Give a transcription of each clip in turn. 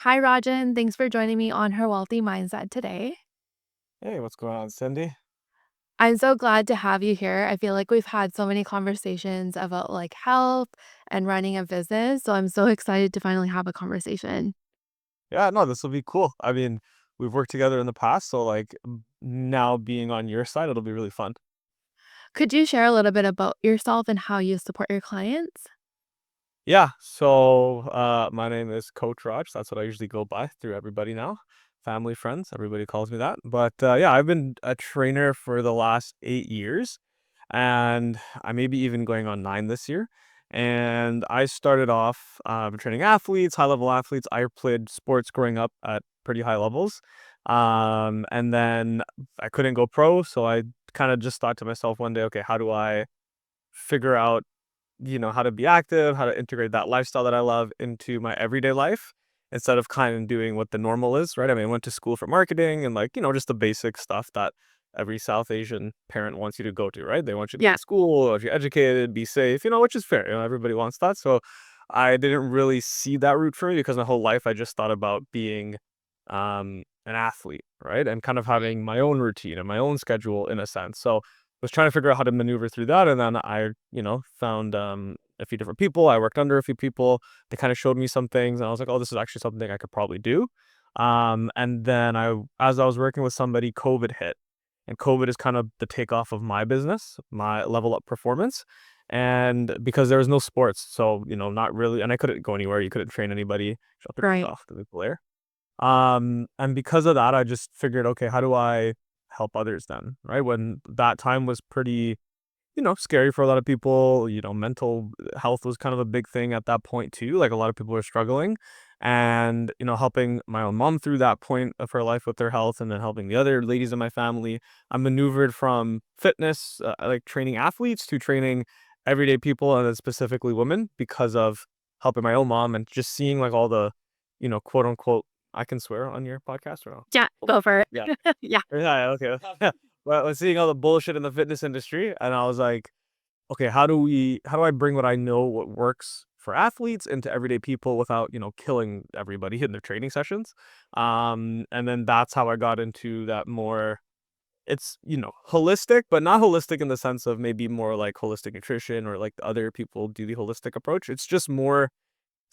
Hi, Rajan. Thanks for joining me on Her Wealthy Mindset today. Hey, what's going on, Cindy? I'm so glad to have you here. I feel like we've had so many conversations about like health and running a business. So I'm so excited to finally have a conversation. Yeah, no, this will be cool. I mean, we've worked together in the past, so now being on your side, it'll be really fun. Could you share a little bit about yourself and how you support your clients? Yeah, so my name is Coach Raj. That's what I usually go by through everybody now. Family, friends, everybody calls me that. But yeah, I've been a trainer for the last 8 years, and I may be even going on 9 this year. And I started off training athletes, high level athletes. I played sports growing up at pretty high levels. And then I couldn't go pro. So I kind of just thought to myself one day, okay, how do I figure out how to be active, how to integrate that lifestyle that I love into my everyday life instead of kind of doing what the normal is, right? I mean, I went to school for marketing and just the basic stuff that every South Asian parent wants you to go to, right? They want you to go Yeah. to school, want you educated, be safe, which is fair. Everybody wants that. So I didn't really see that route for me because my whole life I just thought about being an athlete, right? And kind of having my own routine and my own schedule in a sense. So was trying to figure out how to maneuver through that, and then I, found, a few different people. I worked under a few people. They kinda showed me some things, and I was like, "Oh, this is actually something I could probably do." And then as I was working with somebody, COVID hit, and COVID is kind of the takeoff of my business, my Level Up Performance, and because there was no sports, so, not really, and I couldn't go anywhere, you couldn't train anybody. Shut the Right. off the glare. And because of that, I just figured, okay, how do I help others then, right? When that time was pretty, scary for a lot of people, mental health was kind of a big thing at that point too. Like a lot of people were struggling and, helping my own mom through that point of her life with their health and then helping the other ladies in my family. I maneuvered from fitness, like training athletes to training everyday people and then specifically women because of helping my own mom and just seeing like all the, quote unquote, I can swear on your podcast or no? Yeah. Go for it. Yeah. Yeah. Yeah, okay. Well, I was seeing all the bullshit in the fitness industry, and I was like, "Okay, how do I bring what I know, what works for athletes into everyday people without, killing everybody in their training sessions?" And then that's how I got into that more it's, holistic, but not holistic in the sense of maybe more like holistic nutrition or like other people do the holistic approach. It's just more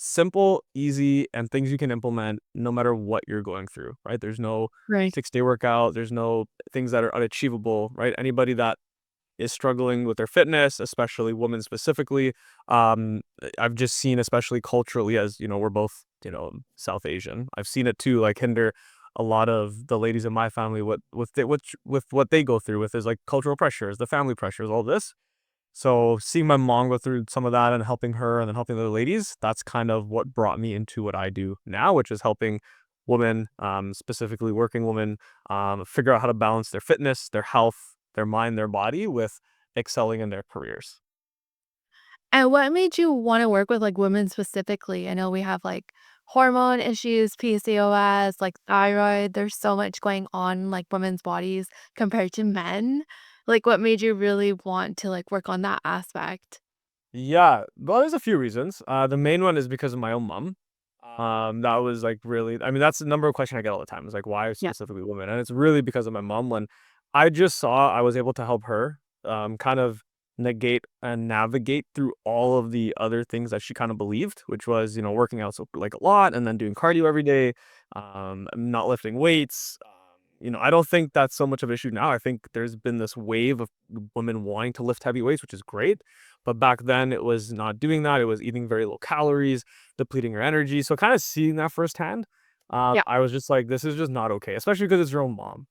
simple, easy, and things you can implement no matter what you're going through, right? There's no Right. 6-day workout, there's no things that are unachievable, right? Anybody that is struggling with their fitness, especially women specifically, I've just seen, especially culturally, as we're both, South Asian. I've seen it too, like hinder a lot of the ladies in my family with what they go through with is like cultural pressures, the family pressures, all this. So seeing my mom go through some of that and helping her and then helping the other ladies, that's kind of what brought me into what I do now, which is helping women, specifically working women, figure out how to balance their fitness, their health, their mind, their body with excelling in their careers. And what made you want to work with like women specifically? I know we have like hormone issues, PCOS, like thyroid. There's so much going on in, like women's bodies compared to men. Like what made you really want to like work on that aspect? Yeah, well, there's a few reasons. The main one is because of my own mom. That was like really, I mean, that's the number one question I get all the time. Is like, why Yeah. specifically women? And it's really because of my mom. When I just saw I was able to help her, kind of negate and navigate through all of the other things that she kind of believed, which was, working out so like a lot and then doing cardio every day, not lifting weights. I don't think that's so much of an issue now. I think there's been this wave of women wanting to lift heavy weights, which is great. But back then it was not doing that. It was eating very low calories, depleting your energy. So kind of seeing that firsthand, Yeah. I was just like, this is just not okay, especially because it's your own mom.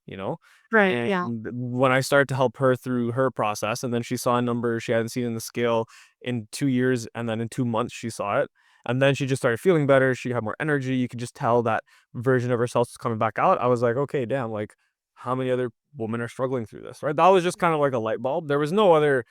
Right. And Yeah. when I started to help her through her process, and then she saw a number she hadn't seen in the scale in 2 years, and then in 2 months she saw it. And then she just started feeling better. She had more energy. You could just tell that version of herself was coming back out. I was like, okay, damn, like how many other women are struggling through this, right? That was just kind of like a light bulb. There was no other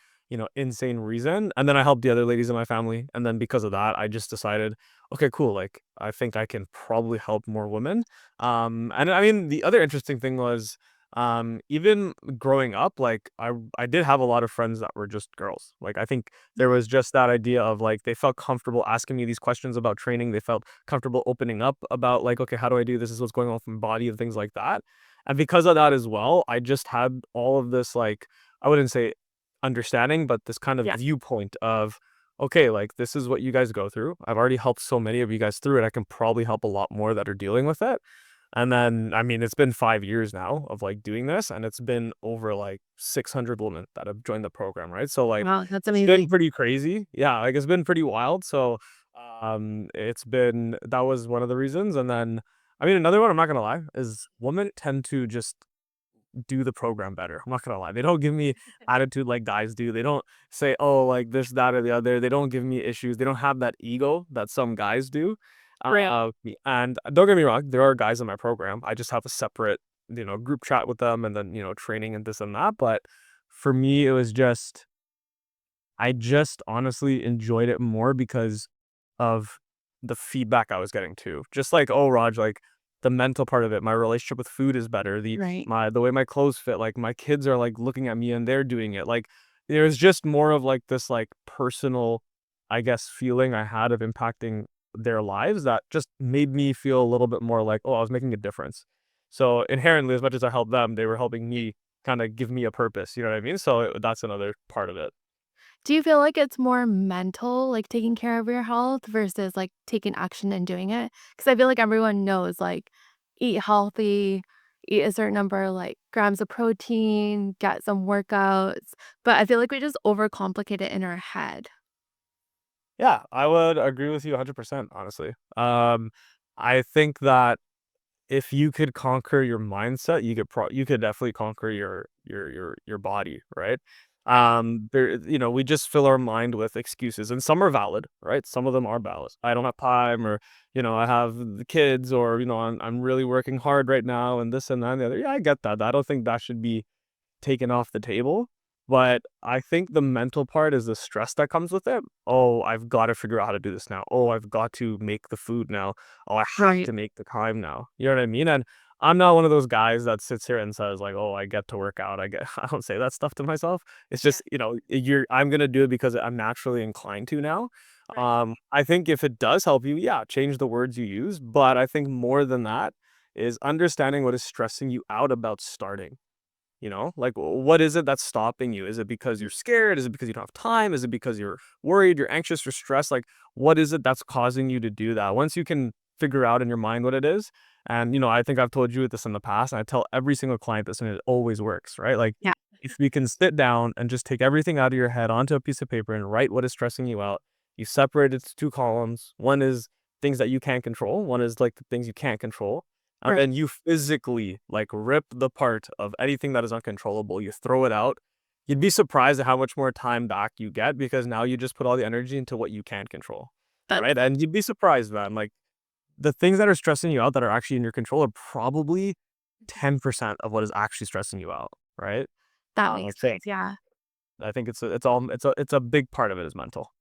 insane reason. And then I helped the other ladies in my family. And then because of that, I just decided, okay, cool. Like, I think I can probably help more women. And I mean, the other interesting thing was, Even growing up, like I did have a lot of friends that were just girls. Like I think there was just that idea of like they felt comfortable asking me these questions about training. They felt comfortable opening up about like, okay, how do I do this? Is what's going on with my body and things like that. And because of that as well, I just had all of this like I wouldn't say understanding, but this kind of Yeah. viewpoint of okay, like this is what you guys go through. I've already helped so many of you guys through it. I can probably help a lot more that are dealing with it. And then, I mean, it's been 5 years now of, like, doing this, and it's been over, like, 600 women that have joined the program, right? So, like, Wow, that's it's been amazing. pretty crazy. Yeah, like, it's been pretty wild, so, it's been that was one of the reasons, and then, I mean, another one, I'm not gonna lie, is women tend to just do the program better. I'm not gonna lie. They don't give me attitude like guys do. They don't say, "Oh, like this, that, or the other." They don't give me issues. They don't have that ego that some guys do. Real. And don't get me wrong, there are guys in my program. I just have a separate, group chat with them and then, training and this and that. But for me, it was just I just honestly enjoyed it more because of the feedback I was getting too. Just like, "Oh, Raj, like, the mental part of it, my relationship with food is better, Right. the way my clothes fit, like, my kids are, like, looking at me and they're doing it." Like, there's just more of, like, this, like, personal, I guess, feeling I had of impacting their lives that just made me feel a little bit more like, "Oh, I was making a difference." So, inherently, as much as I helped them, they were helping me kinda give me a purpose, you know what I mean? So, that's another part of it. Do you feel like it's more mental, like, taking care of your health versus, like, taking action and doing it? Because I feel like everyone knows, like, eat healthy, eat a certain number, like, grams of protein, get some workouts, but I feel like we just overcomplicate it in our head. Yeah, I would agree with you 100%, honestly. I think that if you could conquer your mindset, you could definitely conquer your body, right? We just fill our mind with excuses, and some are valid, right? Some of them are valid. I don't have time, or I have the kids, or I'm really working hard right now, and this and that and the other. Yeah, I get that. I don't think that should be taken off the table. But I think the mental part is the stress that comes with it. Oh, I've got to figure out how to do this now. Oh, I've got to make the food now. Oh, I have Right. to make the time now. You know what I mean? And I'm not one of those guys that sits here and says like, "Oh, I get to work out." I don't say that stuff to myself. It's Yeah. just, I'm going to do it because I'm naturally inclined to now. Right. I think if it does help you, yeah, change the words you use, but I think more than that is understanding what is stressing you out about starting. Like, what is it that's stopping you? Is it because you're scared? Is it because you don't have time? Is it because you're worried, you're anxious, you're stressed? Like, what is it that's causing you to do that? Once you can figure out in your mind what it is, and I think I've told you this in the past, and I tell every single client this, and it always works, right? Like, Yeah. if we can sit down and just take everything out of your head onto a piece of paper and write what is stressing you out, you separate it to two columns. One is things that you can control, one is like the things you can't control. And Right. then you physically, like, rip the part of anything that is uncontrollable, you throw it out. You'd be surprised at how much more time back you get because now you just put all the energy into what you can control, That's right? And you'd be surprised, man, like, the things that are stressing you out that are actually in your control are probably 10% of what is actually stressing you out, right? that makes So sense, yeah. I think it's a big part of it is mental.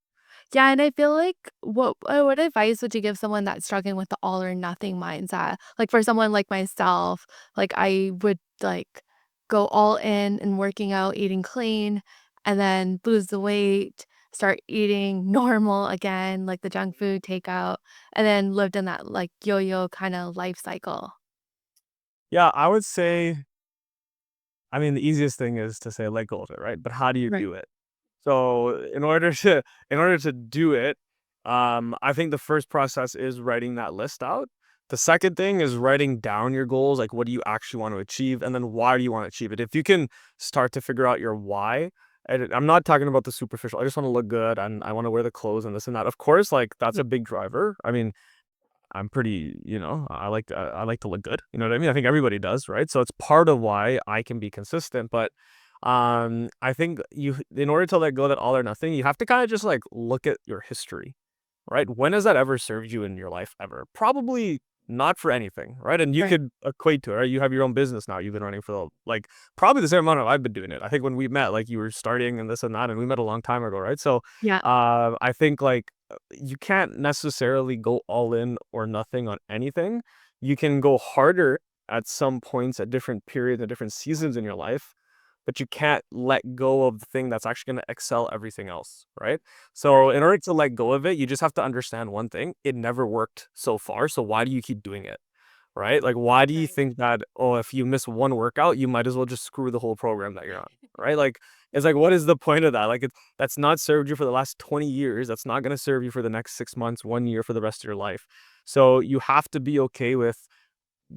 Yeah, and I feel like what advice would you give someone that's struggling with the all or nothing mindset? Like, for someone like myself, like, I would, like, go all in working out, eating clean, and then lose the weight, start eating normal again, like the junk food, takeout, and then lived in that, like, yo-yo kinda life cycle. Yeah, I would say I mean, the easiest thing is to say let go of it, right? But how do you Right. do it? So in order to do it, I think the first process is writing that list out. The second thing is writing down your goals, like what do you actually want to achieve, and then why do you want to achieve it? If you can start to figure out your why, and I'm not talking about the superficial. I just want to look good and I want to wear the clothes and this and that. Of course, like that's Yeah. a big driver. I mean, I'm pretty, I like to look good. You know what I mean? I think everybody does, right? So it's part of why I can be consistent. But I think in order to let go of that all or nothing, you have to kind of just like look at your history, right? When has that ever served you in your life ever? Probably not for anything, right? And you Right. could equate to it, right? You have your own business now. You've been running for like probably the same amount of I've been doing it. I think when we met, like you were starting and this and that, and we met a long time ago, right? So Yeah. I think like you can't necessarily go all in or nothing on anything. You can go harder at some points at different periods and different seasons in your life, but you can't let go of the thing that's actually going to excel everything else, right? So Right. in order to let go of it, you just have to understand one thing: it never worked so far, so why do you keep doing it? Right? Like, why do you Right. think that, oh, if you miss one workout, you might as well just screw the whole program that you're on, right? Like, it's like, what is the point of that? Like, that's not served you for the last 20 years. That's not going to serve you for the next 6 months, 1 year, for the rest of your life. So you have to be okay with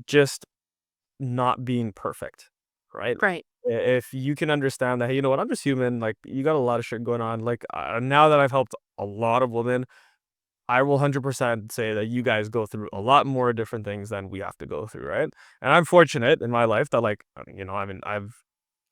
just not being perfect, right? Right. If you can understand that, hey, you know what, I'm just human. Like, you got a lot of shit going on. Like, now that I've helped a lot of women, I will 100% say that you guys go through a lot more different things than we have to go through, right? And I'm fortunate in my life that, like, I mean, I've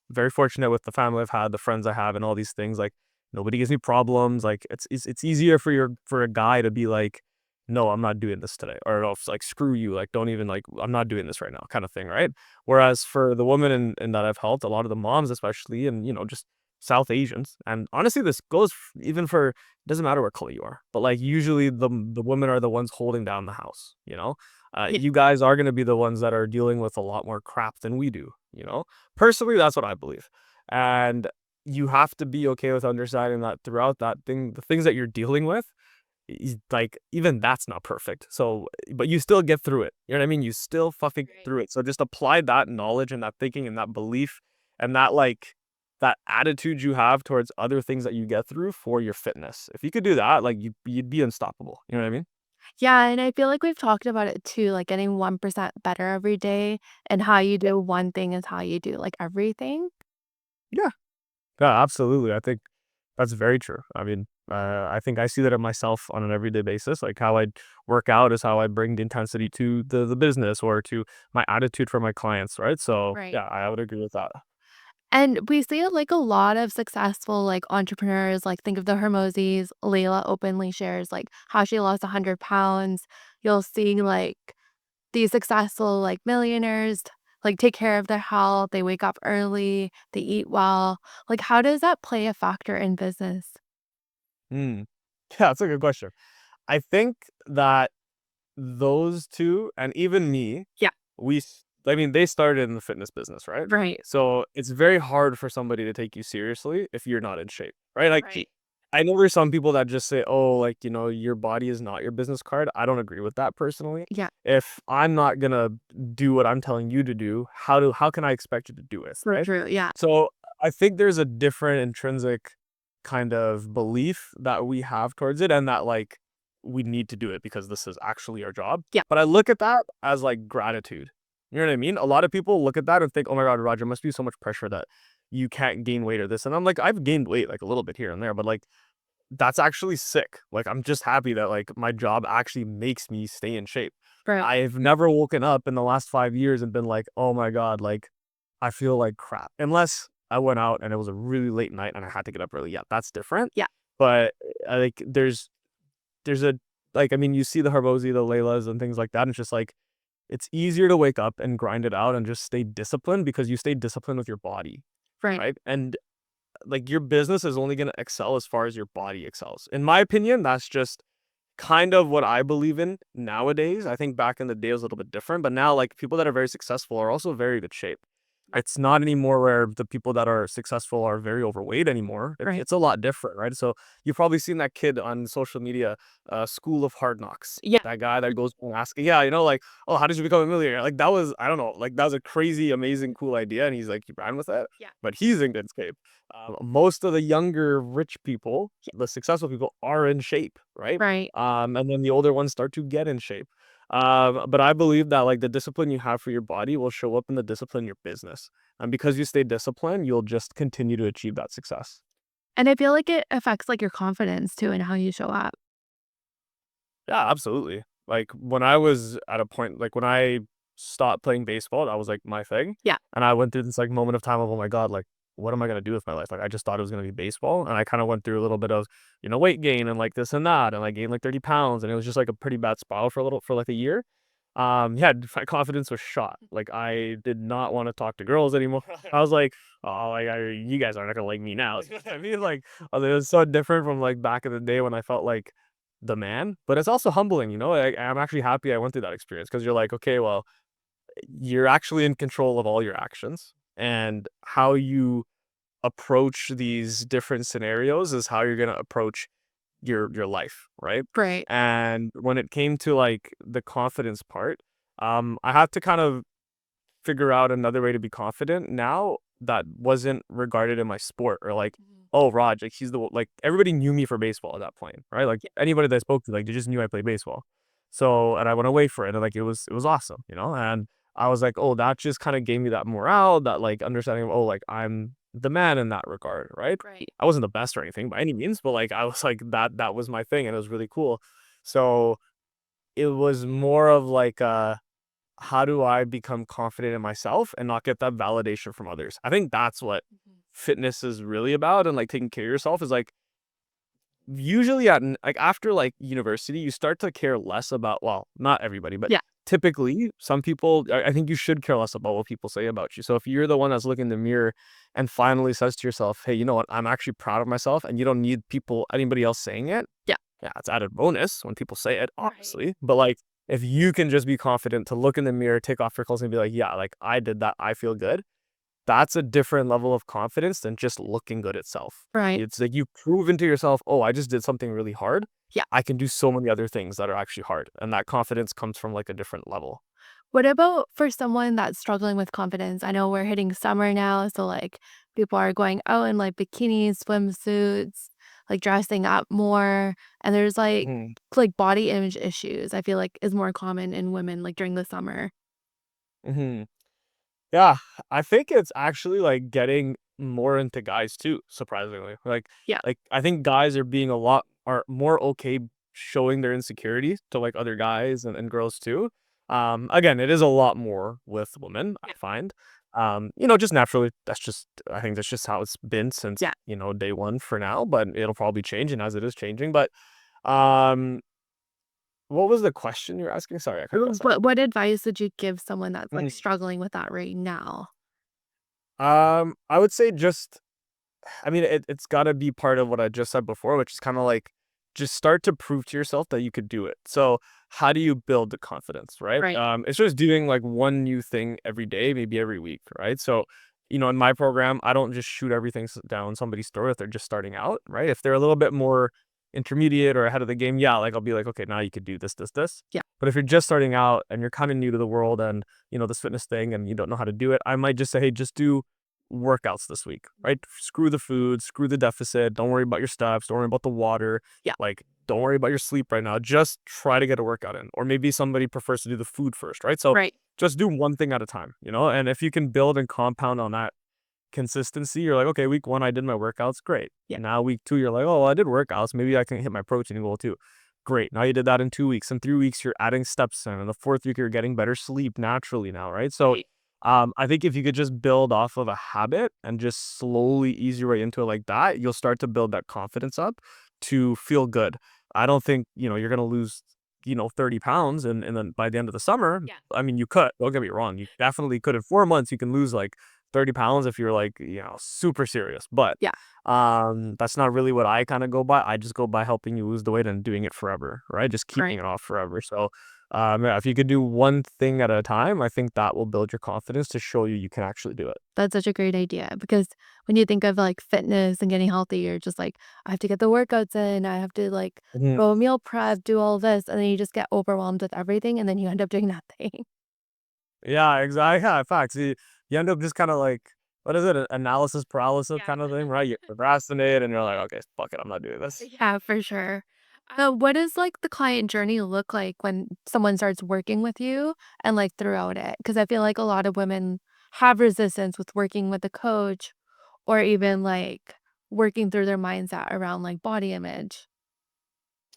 very fortunate with the family I've had, the friends I have, and all these things. Like, nobody gives me problems. Like, it's easier for a guy to be like, no, I'm not doing this today, or else like, screw you, like, don't even, like, I'm not doing this right now, kind of thing, right? Whereas for the women in that I've helped, a lot of the moms especially, and just South Asians, and honestly, this goes even for, it doesn't matter what color you are, but like, usually the women are the ones holding down the house. Yeah. You guys are going to be the ones that are dealing with a lot more crap than we do. Personally, that's what I believe. And you have to be okay with understanding that throughout that thing, the things that you're dealing with, like, even that's not perfect. So, but you still get through it. You know what I mean? You still fucking get Right. through it. So just apply that knowledge and that thinking and that belief and that, like, that attitude you have towards other things that you get through for your fitness. If you could do that, like, you'd be unstoppable. You know what I mean? Yeah, and I feel like we've talked about it too, like getting 1% better every day, and how you do one thing is how you do like everything. Yeah. Yeah, absolutely. I think that's very true. I mean, I think I see that in myself on an everyday basis. Like, how I work out is how I bring the intensity to the business, or to my attitude for my clients, right? So Right. yeah, I would agree with that. And we see it like a lot of successful like entrepreneurs, like think of the Hermosis. Layla openly shares like how she lost 100 pounds. You'll see like these successful like millionaires like take care of their health. They wake up early, they eat well. Like, how does that play a factor in business? Hmm. Yeah, that's a good question. I think that those two, and even me, Yeah. I mean, they started in the fitness business, right? Right. So it's very hard for somebody to take you seriously if you're not in shape, right? Like, Right. I know there's some people that just say, oh, like, your body is not your business card. I don't agree with that personally. Yeah. If I'm not gonna do what I'm telling you to do, how can I expect you to do it, So right? true. Yeah. So I think there's a different intrinsic kind of belief that we have towards it, and that, like, we need to do it because this is actually our job. Yeah. But I look at that as like gratitude. You know what I mean? A lot of people look at that and think, oh my God, Roger, must be so much pressure that you can't gain weight or this. And I'm like, I've gained weight like a little bit here and there, but like, that's actually sick. Like, I'm just happy that, like, my job actually makes me stay in shape. Right. I've never woken up in the last 5 years and been like, oh my God, like, I feel like crap. Unless I went out and it was a really late night and I had to get up early. Yeah, that's different. Yeah. But like, there's a, like, I mean, you see the Harbosi, the Laylas, and things like that. And it's just like, it's easier to wake up and grind it out and just stay disciplined because you stay disciplined with your body, Right. right? And like, your business is only going to excel as far as your body excels. In my opinion, that's just kind of what I believe in nowadays. I think back in the day it was a little bit different, but now, like, people that are very successful are also very good shape. It's not anymore where the people that are successful are very overweight anymore. Right. It's a lot different, right? So you've probably seen that kid on social media, School of Hard Knocks. Yeah. That guy that goes and asking, yeah, like, oh, how did you become a millionaire? Like, that was, I don't know, like, that was a crazy, amazing, cool idea, and he's like, he ran with it. Yeah. But he's in good shape. Most of the younger rich people, Yeah. the successful people, are in shape, right? Right. And then the older ones start to get in shape. But I believe that, like, the discipline you have for your body will show up in the discipline in your business. And because you stay disciplined, you'll just continue to achieve that success. And I feel like it affects like your confidence too and how you show up. Yeah, absolutely. Like, when I was at a point, like, when I stopped playing baseball, that was like my thing. Yeah. And I went through this like moment of time of, oh my God, like, what am I gonna do with my life? Like, I just thought it was gonna be baseball. And I kind of went through a little bit of, weight gain and like this and that. And I gained like 30 pounds. And it was just like a pretty bad spiral for like a year. Yeah, my confidence was shot. Like, I did not want to talk to girls anymore. I was like, oh, like, you guys aren't gonna like me now. You know what I mean? Like, it was so different from like back in the day when I felt like the man. But it's also humbling. I'm actually happy I went through that experience, because you're like, okay, well, you're actually in control of all your actions, and how you approach these different scenarios is how you're gonna approach your life, right? Right. And when it came to like the confidence part, I had to kind of figure out another way to be confident now that wasn't regarded in my sport or like, Mhm. oh, Raj, like he's the like everybody knew me for baseball at that point, right? Like Yeah. anybody that I spoke to, like they just knew I played baseball. So and I went away for it, and like it was awesome, and I was like, oh, that just kind of gave me that morale, that like understanding of, oh, like I'm the man in that regard, right? Right. I wasn't the best or anything by any means, but like I was like that was my thing, and it was really cool. So it was more of like how do I become confident in myself and not get that validation from others? I think that's what Mhm. fitness is really about, and like taking care of yourself is like usually like after like university, you start to care less about, well, not everybody, but Yeah. typically some people, I think you should care less about what people say about you. So if you're the one that's looking in the mirror and finally says to yourself, hey, you know what, I'm actually proud of myself, and you don't need anybody else saying it. Yeah. Yeah, it's added bonus when people say it, Right. obviously. But like if you can just be confident to look in the mirror, take off your clothes and be like, yeah, like I did that, I feel good. That's a different level of confidence than just looking good itself. Right. It's like you've proven to yourself, oh, I just did something really hard. Yeah. I can do so many other things that are actually hard. And that confidence comes from like a different level. What about for someone that's struggling with confidence? I know we're hitting summer now, so like people are going out in like bikinis, swimsuits, like dressing up more, and there's Mhm. like body image issues. I feel like is more common in women like during the summer. Mhm. Yeah, I think it's actually, like, getting more into guys too, surprisingly. Yeah. Like, I think guys are more okay showing their insecurities to, like, other guys and girls too. Again, it is a lot more with women, I Yeah. find. Just naturally, I think that's just how it's been since, Yeah. day one for now, but it'll probably change, and as it is changing. But, um, what was the question you're asking? Sorry, I cut you off there. What advice would you give someone that's like Mhm. struggling with that right now? I would say just I mean, it's gotta be part of what I just said before, which is kinda like, just start to prove to yourself that you could do it. So, how do you build the confidence, right? Right. It's just doing, like, one new thing every day, maybe every week, right? So, in my program, I don't just shoot everything down somebody's throat if they're just starting out, right? If they're a little bit more intermediate or ahead of the game, yeah, like, I'll be like, "Okay, now you could do this, this, this." Yeah. But if you're just starting out and you're kinda new to the world and, this fitness thing and you don't know how to do it, I might just say, "Hey, just do workouts this week, right? Screw the food, screw the deficit. Don't worry about your steps. Don't worry about the water. Yeah. Like, don't worry about your sleep right now. Just try to get a workout in. Or maybe somebody prefers to do the food first, right? So Right. just do one thing at a time, And if you can build and compound on that consistency, you're like, okay, week one, I did my workouts. Great. Yeah. Now, week two, you're like, oh, well, I did workouts. Maybe I can hit my protein goal too. Great. Now you did that in 2 weeks. In 3 weeks, you're adding steps in. In the fourth week, you're getting better sleep naturally now, right? So Right. I think if you could just build off of a habit and just slowly ease your way into it like that, you'll start to build that confidence up to feel good. I don't think, you're gonna lose, 30 pounds and then by the end of the summer. Yeah. I mean, you could, don't get me wrong. You definitely could in 4 months, you can lose like 30 pounds if you're like, super serious. But Yeah. that's not really what I kind of go by. I just go by helping you lose the weight and doing it forever, right? Just keeping Right. it off forever. So yeah, if you could do one thing at a time, I think that will build your confidence to show you can actually do it. That's such a great idea because when you think of like fitness and getting healthy, you're just like, I have to get the workouts in. I have to like Mhm. go meal prep, do all this. And then you just get overwhelmed with everything and then you end up doing nothing. Yeah, exactly. Yeah, facts. You end up just kind of like, what is it? Analysis paralysis Yeah. kind of thing, right? You procrastinate and you're like, okay, fuck it, I'm not doing this. Yeah, for sure. What does like the client journey look like when someone starts working with you and like throughout it? Because I feel like a lot of women have resistance with working with a coach or even like working through their mindset around like body image.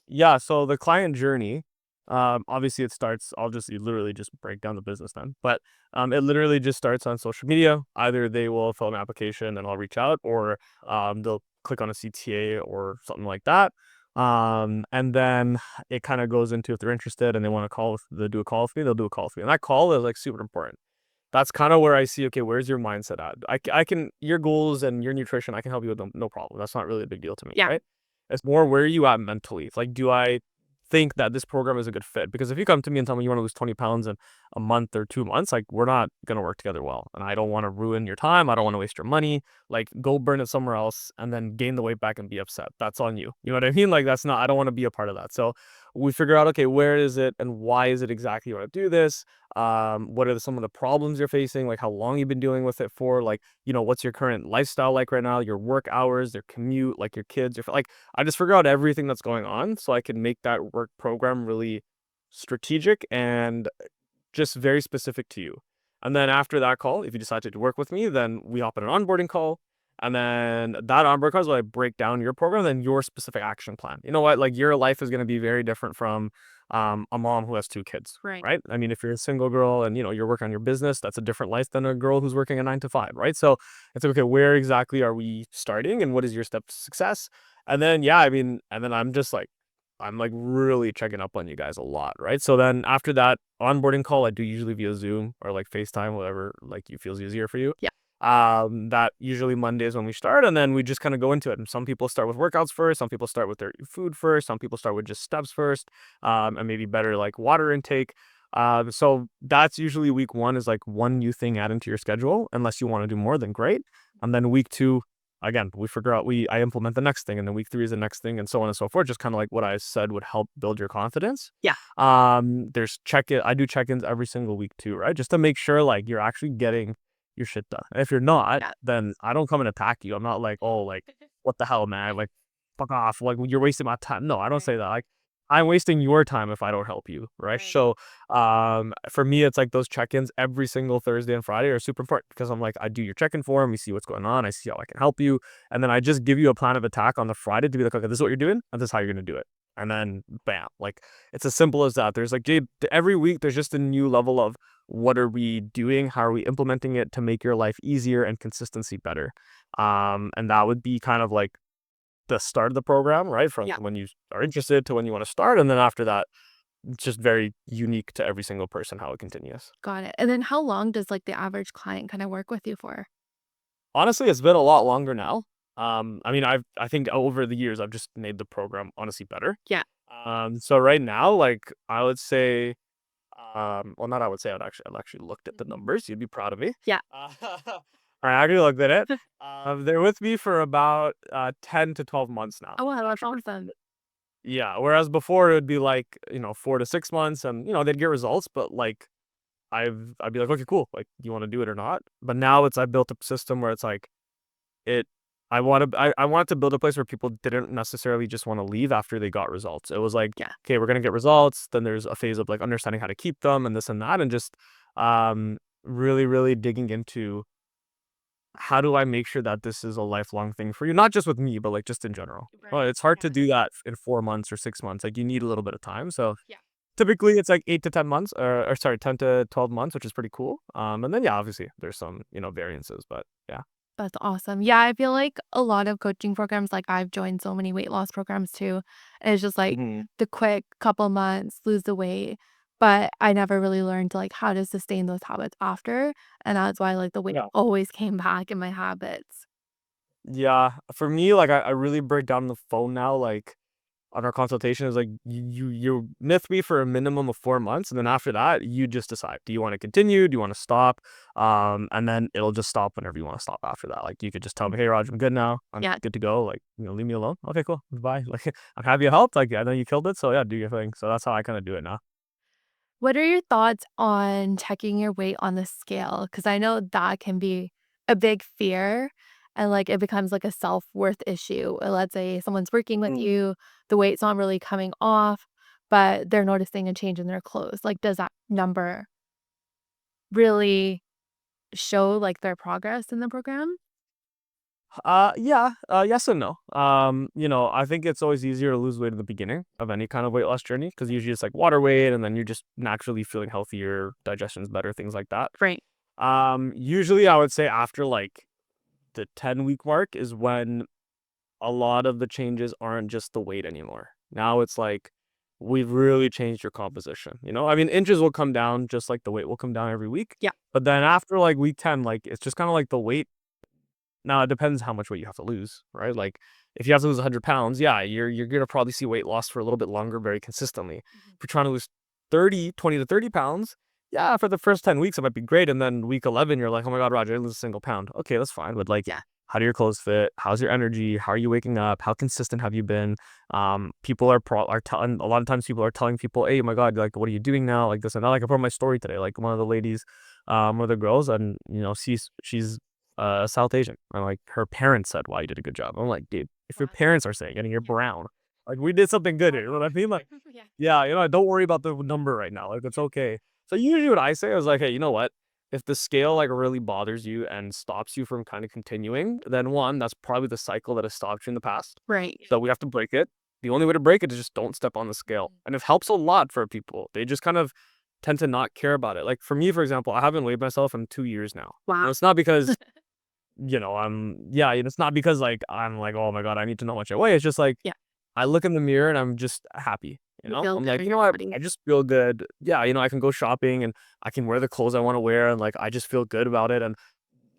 Yeah, so the client journey, obviously it starts, you literally just break down the business then. But it literally just starts on social media. Either they will fill an application and I'll reach out, or they'll click on a CTA or something like that. And then it kind of goes into if they're interested and they want to they do a call with me, they'll do a call with me. And that call is like super important. That's kind of where I see, okay, where's your mindset at? I can, your goals and your nutrition, I can help you with them, no problem. That's not really a big deal to me, Yeah. right? It's more where are you at mentally? It's like, do I think that this program is a good fit. Because if you come to me and tell me you want to lose 20 pounds in a month or 2 months, like we're not going to work together well. And I don't want to ruin your time. I don't want to waste your money. Like go burn it somewhere else and then gain the weight back and be upset. That's on you. You know what I mean? Like that's not, I don't want to be a part of that. So we figure out, okay, where is it and why is it exactly you want to do this? What are some of the problems you're facing? Like how long you've been dealing with it for? Like, what's your current lifestyle like right now? Your work hours, your commute, like your kids, like I just figure out everything that's going on so I can make that work program really strategic and just very specific to you. And then after that call, if you decide to work with me, then we hop in an onboarding call. And then that onboarding call is where I break down your program and your specific action plan. You know what? Like your life is going to be very different from a mom who has two kids, Right. right? I mean, if you're a single girl and you're working on your business, that's a different life than a girl who's working a 9 to 5, right? So it's like, okay, where exactly are we starting, and what is your step to success? And then yeah, I mean, and then I'm like really checking up on you guys a lot, right? So then after that onboarding call, I do usually via Zoom or like FaceTime, whatever like you feels easier for you. Yeah. That usually Mondays when we start, and then we just kind of go into it. And some people start with workouts first, some people start with their food first, some people start with just steps first, and maybe better like water intake. So that's usually week one is like one new thing add into your schedule, unless you want to do more, then great. And then week two, again, we figure out I implement the next thing, and then week three is the next thing, and so on and so forth. Just kind of like what I said would help build your confidence. Yeah. There's I do check-ins every single week too, right? Just to make sure like you're actually getting your shit done. And if you're not, Yeah. then I don't come and attack you. I'm not like, oh, like, what the hell, man? Like, fuck off. Like, you're wasting my time. No, I don't Right. say that. Like, I'm wasting your time if I don't help you, right? Right. So, for me, it's like those check-ins every single Thursday and Friday are super important because I'm like, I do your check-in form, we see what's going on, I see how I can help you, and then I just give you a plan of attack on the Friday to be like, okay, this is what you're doing, and this is how you're gonna do it, and then bam, like it's as simple as that. There's like, every week there's just a new level of what are we doing, how are we implementing it to make your life easier and consistency better, and that would be kind of like the start of the program, right? From Yeah. when you are interested to when you want to start, and then after that it's just very unique to every single person how it continues. Got it. And then how long does like the average client kind of work with you for? Honestly, it's been a lot longer now. I mean, I think over the years I've just made the program honestly better. Yeah. So right now, like I would say, well, not I would say, I've actually looked at the Mhm. numbers. You'd be proud of me. Yeah. I actually looked at it. They're with me for about 10 to 12 months now. Oh, wow, that's awesome. Yeah. Whereas before it would be like 4 to 6 months, and they'd get results, but like I'd be like, okay, cool. Like, do you want to do it or not? But now I built a system where it's like it. I wanted to build a place where people didn't necessarily just want to leave after they got results. It was like, Yeah. okay, we're gonna get results. Then there's a phase of like understanding how to keep them and this and that, and just really, really digging into how do I make sure that this is a lifelong thing for you, not just with me, but like just in general. Well, Right. it's hard to Yeah. do that in 4 months or 6 months. Like you need a little bit of time. So Yeah. typically, it's like 8 to 10 months, or sorry, 10 to 12 months, which is pretty cool. And then yeah, obviously there's some variances, but yeah. That's awesome. Yeah, I feel like a lot of coaching programs, like I've joined so many weight loss programs too. And it's just like Mhm. the quick couple months, lose the weight. But I never really learned like how to sustain those habits after. And that's why like the weight Yeah. always came back in my habits. Yeah. For me, like I really break down the phone now, like on our consultation is like you myth me for a minimum of 4 months, and then after that you just decide, do you want to continue, do you want to stop, and then it'll just stop whenever you want to stop after that. Like you could just tell me, hey Raj, I'm good now, I'm Yeah. good to go, like leave me alone. Okay, cool, bye. Like I'm happy I helped, like I know you killed it, so yeah, do your thing. So that's how I kind of do it now. What are your thoughts on checking your weight on the scale? Because I know that can be a big fear and like it becomes like a self-worth issue. Let's say someone's working with Mm. you, the weight's not really coming off, but they're noticing a change in their clothes. Like, does that number really show like their progress in the program? Yeah, yes and no. I think it's always easier to lose weight in the beginning of any kind of weight loss journey because usually it's like water weight, and then you're just naturally feeling healthier, digestion's better, things like that. Right. Usually I would say after like the 10-week mark is when a lot of the changes aren't just the weight anymore. Now it's like we've really changed your composition. I mean, inches will come down just like the weight will come down every week. Yeah. But then after like week 10, like it's just kind of like the weight Now it depends how much weight you have to lose, right? Like if you have to lose 100 pounds, yeah, you're gonna probably see weight loss for a little bit longer, very consistently. Mhm. If you're trying to lose 20 to 30 pounds, yeah, for the first 10 weeks it might be great, and then week 11 you're like, oh my god, Roger, I didn't lose a single pound. Okay, that's fine, but like, Yeah. how do your clothes fit? How's your energy? How are you waking up? How consistent have you been? People are telling a lot of times people are telling people, hey, my god, like, what are you doing now? Like this and that. Like I put my story today. Like one of the ladies, one of the girls, and she's South Asian. And like her parents said, "Wow, you did a good job." I'm like, dude, if your Wow. parents are saying it and you're Yeah. brown, like we did something good here. You know what I mean? Like, Yeah. yeah, don't worry about the number right now. Like it's Yeah. okay. So usually what I say is like, hey, you know what? If the scale like really bothers you and stops you from kind of continuing, then one, that's probably the cycle that has stopped you in the past. Right. So we have to break it. The only way to break it is just don't step on the scale. Mhm. And it helps a lot for people. They just kind of tend to not care about it. Like for me, for example, I haven't weighed myself in 2 years now. Wow. And it's not because it's not because, like, I'm like, "Oh my god, I need to know how much I weigh." It's just like, Yeah. I look in the mirror and I'm just happy, you You know? feel I'm good like, in "You know your what? body. I just feel good." Yeah, I can go shopping and I can wear the clothes I wanna wear, and, like, I just feel good about it, and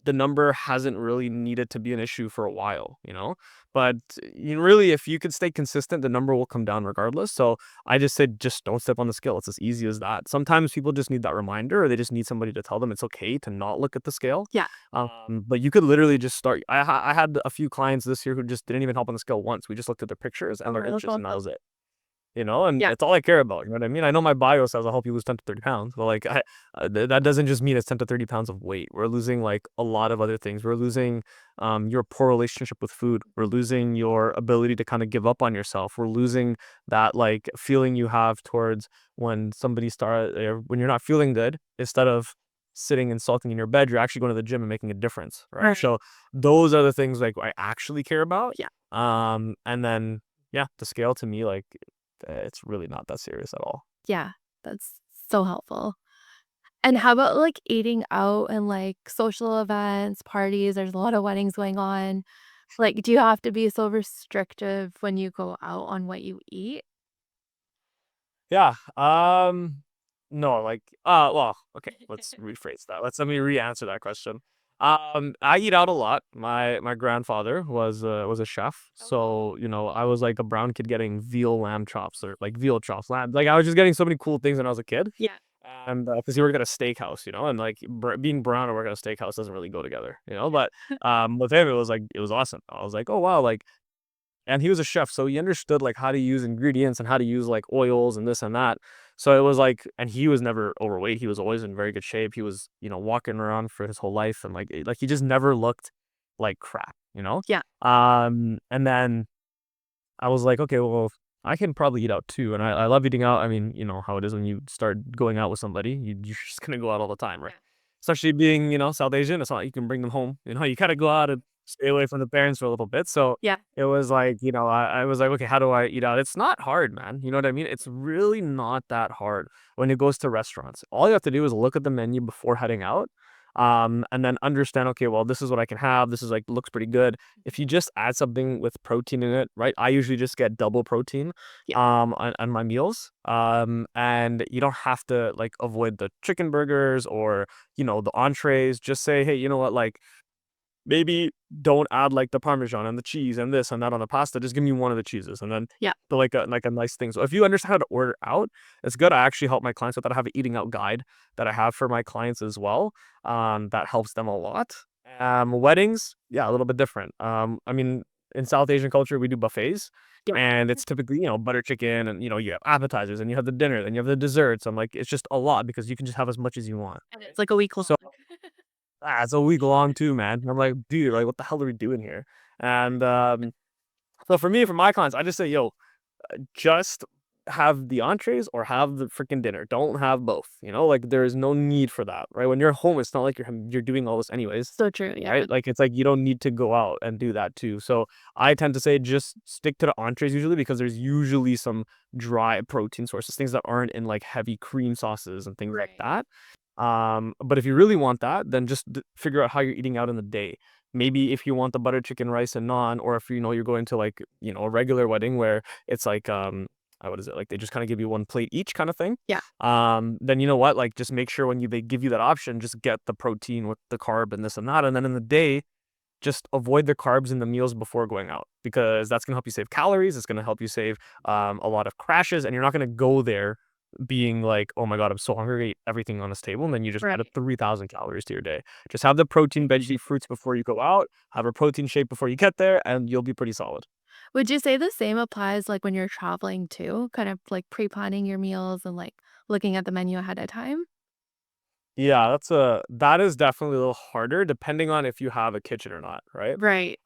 the number hasn't really needed to be an issue for a while, you know? But really, if you could stay consistent, the number will come down regardless. So I just said, just don't step on the scale. It's as easy as that. Sometimes people just need that reminder, or they just need somebody to tell them it's okay to not look at the scale. Yeah. But you could literally just start. I had a few clients this year who just didn't even hop on the scale once. We just looked at their pictures and Oh, their that's inches, and that awesome. was it. And Yeah. it's all I care about, you know what I mean? I know my bio says I'll help you lose 10 to 30 pounds, but, like, that doesn't just mean it's 10 to 30 pounds of weight. We're losing, like, a lot of other things. We're losing, your poor relationship with food. We're losing your ability to kinda give up on yourself. We're losing that, like, feeling you have towards when you're not feeling good, instead of sitting and sulking in your bed, you're actually going to the gym and making a difference, right? Right. So, those are the things, like, I actually care about. Yeah. And then, yeah, the scale to me, like, it's really not that serious at all. Yeah. That's so helpful. And how about, like, eating out and, like, social events, parties? There's a lot of weddings going on. Like, do you have to be so restrictive when you go out on what you eat? Yeah, no, like, well, okay, let's rephrase that. Let me re-answer that question. I eat out a lot. My grandfather was a chef, Oh, wow. so, I was like a brown kid getting veal lamb chops or like veal chops, lamb. Like I was just getting so many cool things when I was a kid. Yeah. And because he worked at a steakhouse, and like being brown and working at a steakhouse doesn't really go together. But with him, it was awesome. I was like, oh wow, like, and he was a chef, so he understood, like, how to use ingredients and how to use, like, oils and this and that. So it was like, and he was never overweight, he was always in very good shape. He was, walking around for his whole life, and, like, he just never looked like crap? Yeah. And then I was like, "Okay, well, I can probably eat out too," and I love eating out. I mean, you know how it is when you start going out with somebody, you're just gonna go out all the time, right? Yeah. Especially being, South Asian, it's not like you can bring them home, you gotta go out and stay away from the parents for a little bit. So Yeah. it was like, I was like, "Okay, how do I eat out?" It's not hard, man, you know what I mean? It's really not that hard when it goes to restaurants. All you have to do is look at the menu before heading out, and then understand, "Okay, well, this is what I can have. This is, like, looks pretty good." If you just add something with protein in it, right? I usually just get double protein, Yeah. on my meals. And you don't have to, like, avoid the chicken burgers or, the entrees. Just say, "Hey, you know what? Like, maybe don't add, like, the parmesan and the cheese and this and that on the pasta. Just give me one of the cheeses," and then Yeah. like a nice thing. So if you understand how to order out, it's good. I actually help my clients with that. I have an eating out guide that I have for my clients as well. That helps them a lot. Weddings, yeah, a little bit different. I mean, in South Asian culture, we do buffets, Yeah. and it's typically, butter chicken, and, you have appetizers, and you have the dinner, then you have the desserts. I'm like, it's just a lot because you can just have as much as you want, And right? it's like a week long. So it's a week long too, man. And I'm like, dude, like, what the hell are we doing here? And so for my clients, I just say, yo, just have the entrees or have the freaking dinner. Don't have both. Like there is no need for that, right? When you're home, it's not like you're doing all this anyways, So true. Yeah. right? Like it's like you don't need to go out and do that too. So I tend to say just stick to the entrees usually because there's usually some dry protein sources, things that aren't in like heavy cream sauces and things like Right. that. But if you really want that, then just figure out how you're eating out in the day. Maybe if you want the butter chicken, rice, and naan, or if you're going to like a regular wedding where it's like what is it like they just kind of give you one plate each kind of thing. Yeah. Then you know what, like just make sure when they give you that option, just get the protein with the carb and this and that, and then in the day just avoid the carbs in the meals before going out because that's gonna help you save calories. It's gonna help you save a lot of crashes, and you're not gonna go there being like, oh my God, I'm so hungry, I ate everything on this table, and then you just added Right. 3,000 calories to your day. Just have the protein, veggie, fruits before you go out. Have a protein shake before you get there, and you'll be pretty solid. Would you say the same applies, like, when you're traveling too? Kind of, like, pre-planning your meals and, like, looking at the menu ahead of time? Yeah, that is definitely a little harder depending on if you have a kitchen or not, right? Right.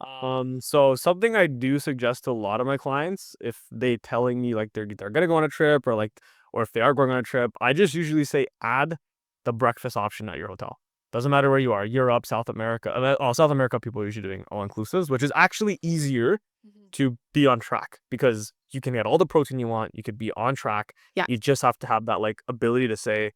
So something I do suggest to a lot of my clients, if they telling me like they're gonna go on a trip or like or if they are going on a trip, I just usually say add the breakfast option at your hotel. Doesn't matter where you are, Europe, South America. South America people are usually doing all inclusives, which is actually easier Mhm. to be on track because you can get all the protein you want. You could be on track. Yeah. You just have to have that like ability to say,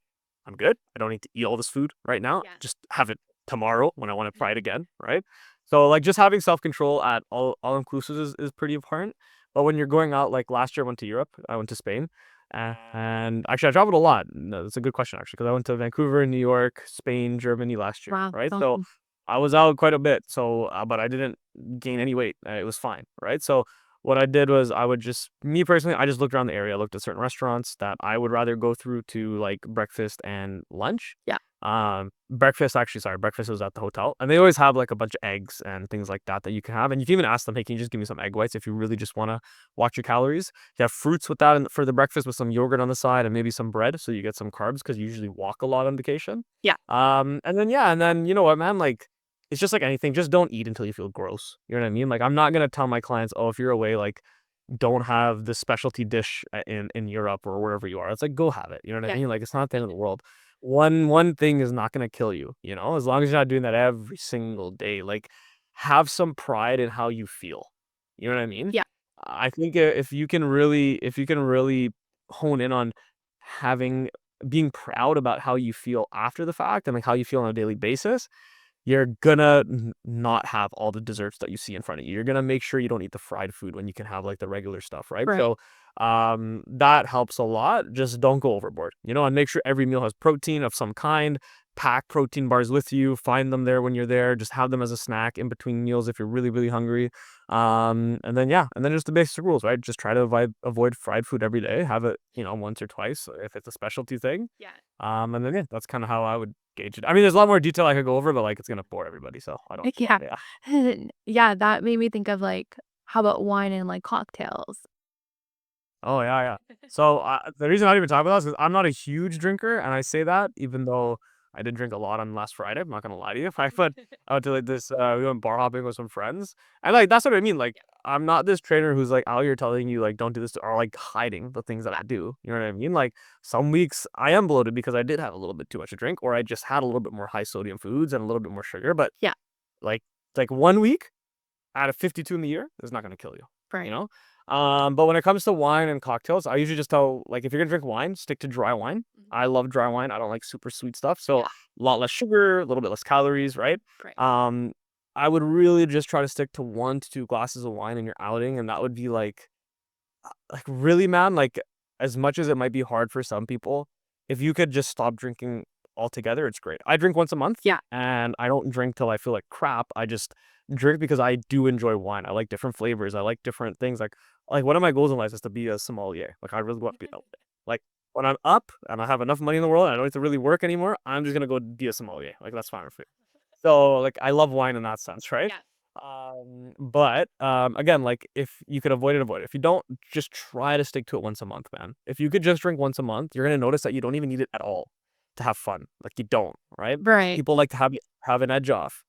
I'm good. I don't need to eat all this food right now. Yeah. Just have it tomorrow when I want to try it again, right? So like just having self control at all inclusives is pretty important. But when you're going out, like last year I went to Europe, I went to Spain, and actually I traveled a lot. No, that's a good question actually because I went to Vancouver, New York, Spain, Germany last year, Wow, right? that's So awesome. I was out quite a bit. So but I didn't gain any weight. It was fine, right? So what I did was I would just me personally, I just looked around the area, I looked at certain restaurants that I would rather go through to like breakfast and lunch. Yeah. Breakfast actually, sorry, breakfast was at the hotel, and they always have like a bunch of eggs and things like that that you can have, and you can even ask them, hey, can you just give me some egg whites if you really just want to watch your calories? You have fruits with that for the breakfast with some yogurt on the side and maybe some bread, so you get some carbs because you usually walk a lot on vacation. Yeah. And then yeah, and then you know what, man, like it's just like anything. Just don't eat until you feel gross. You know what I mean? Like I'm not gonna tell my clients, oh, if you're away, like don't have this specialty dish in Europe or wherever you are. It's like go have it. You know what I Yeah. mean? Like it's not the end of the world. One thing is not gonna kill you. You know, as long as you're not doing that every single day. Like have some pride in how you feel. You know what I mean? Yeah. I think if you can really hone in on having being proud about how you feel after the fact and like how you feel on a daily basis, you're gonna not have all the desserts that you see in front of you. You're gonna make sure you don't eat the fried food when you can have like the regular stuff, right? Right. So, that helps a lot. Just don't go overboard, you know, and make sure every meal has protein of some kind. Pack protein bars with you. Find them there when you're there. Just have them as a snack in between meals if you're really, really hungry. And then yeah, and then just the basic rules, right? Just try to avoid fried food every day. Have it, once or twice if it's a specialty thing. Yeah. And then yeah, that's kind of how I would gauge it. I mean, there's a lot more detail I could go over, but like it's gonna bore everybody, so I don't. Yeah. Yeah. Yeah, that made me think of, like, how about wine and, like, cocktails? Oh yeah, yeah. So the reason I didn't even talk about this is I'm not a huge drinker, and I say that even though I did drink a lot on last Friday. I'm not gonna lie to you. I went to like this. We went bar hopping with some friends, and like that's what I mean. Like I'm not this trainer who's like out here telling you like don't do this or like hiding the things that I do. You know what I mean? Like some weeks I am bloated because I did have a little bit too much to drink, or I just had a little bit more high sodium foods and a little bit more sugar. But Yeah. like like 1 week out of 52 in the year is not gonna kill you, you Right. know? But when it comes to wine and cocktails, I usually just tell like if you're gonna drink wine, stick to dry wine. Mhm. I love dry wine. I don't like super sweet stuff. So Yeah. a lot less sugar, a little bit less calories, right? Right. Um, I would really just try to stick to 1 to 2 glasses of wine in your outing, and that would be like really, man, like as much as it might be hard for some people, if you could just stop drinking altogether, it's great. I drink once a month Yeah. and I don't drink till I feel like crap. I just drink because I do enjoy wine. I like different flavors. I like different things. Like one of my goals in life is to be a sommelier. Like I really want to be like when I'm up and I have enough money in the world and I don't have to really work anymore, I'm just gonna go be a sommelier. Like that's fine with me. So, like, I love wine in that sense, right? Yeah. But again, like, if you could avoid it, avoid it. If you don't, just try to stick to it once a month, man. If you could just drink once a month, you're gonna notice that you don't even need it at all to have fun. Like, you don't, right? Right. People like to have an edge off.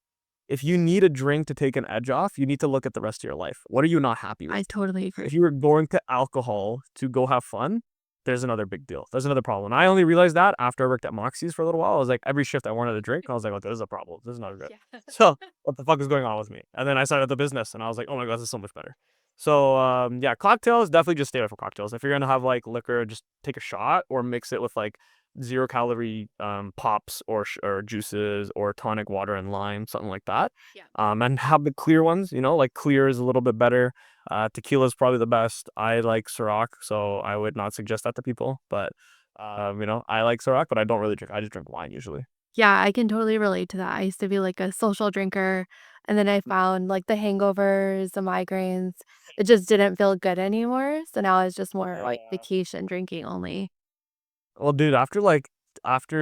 If you need a drink to take an edge off, you need to look at the rest of your life. What are you not happy I with? totally If agree. you were going to alcohol to go have fun, there's another big deal. There's another problem. I only realized that after I worked at Moxie's for a little while. I was like, every shift I wanted to drink, I was like, oh, this is a problem. This is not good. Yeah. So what the fuck is going on with me? And then I started the business and I was like, oh my God, this is so much better. So yeah, cocktails, definitely just stay away from cocktails. If you're gonna have like liquor, just take a shot or mix it with like 0 calorie pops or juices or tonic water and lime, something like that. Yeah. And have the clear ones, like clear is a little bit better. Tequila is probably the best. I like Ciroc, so I would not suggest that to people. But I like Ciroc, but I don't really drink. I just drink wine usually. Yeah, I can totally relate to that. I used to be like a social drinker, and then I found like the hangovers, the migraines, it just didn't feel good anymore. So now it's just more like Yeah. vacation drinking only. Well, dude, after